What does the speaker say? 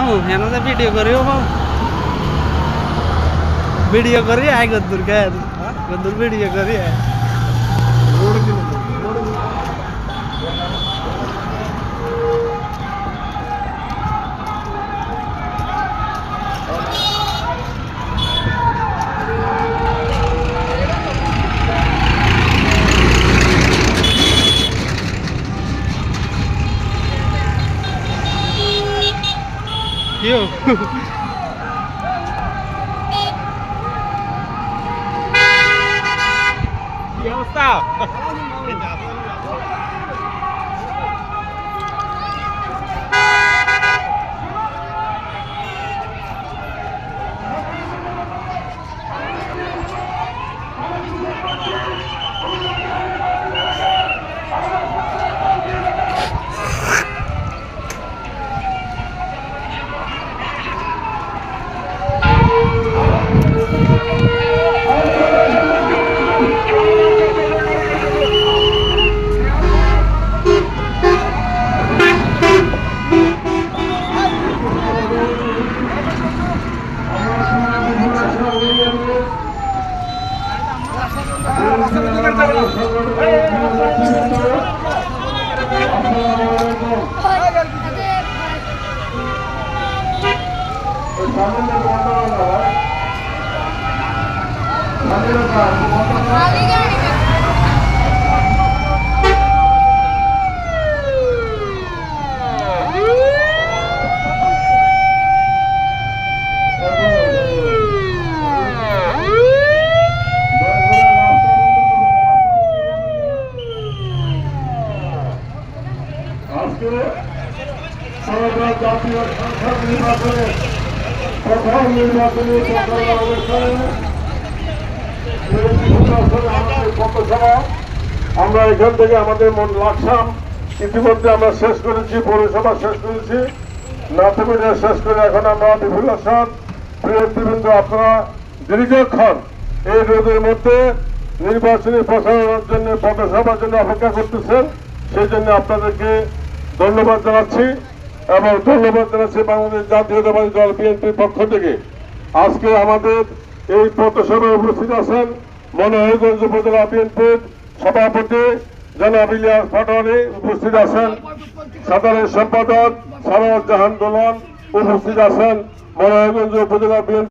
যাবো হেন ভিডিও করিও ভিডিও করি আয় গদ্দুর গায়ে গদ্দুর ভিডিও করি আয় Yo. Yo, stop. জাতীয় সংসদ নির্বাচনে প্রথম নির্বাচনী পথসভা আমরা এখান থেকে আমাদের মন লাকসাম ইতিমধ্যে আমরা শেষ করেছি, পৌরসভা শেষ করেছি, নাথমিডিয়া শেষ করে এখন আমরা বিভিন্ন প্রিয়বৃন্দ আপনারা দীর্ঘক্ষণ এই রোদের মধ্যে নির্বাচনী প্রচারণার জন্য পথসভার জন্য অপেক্ষা করতেছেন। সেই জন্য আপনাদেরকে ধন্যবাদ জানাচ্ছি এবং ধন্যবাদ জানাচ্ছি বাংলাদেশ জাতীয়তাবাদী দল বিএনপির পক্ষ থেকে। আজকে আমাদের এই পথসভায় উপস্থিত আছেন মনোহরগঞ্জ উপজেলা বিএনপির সভাপতি জনাব ইলিয়াস পাটোয়ারি, উপস্থিত আছেন সাধারণ সম্পাদক সারাউজ্জামান দোলন, উপস্থিত আছেন মনোহরগঞ্জ উপজেলা বিএনপি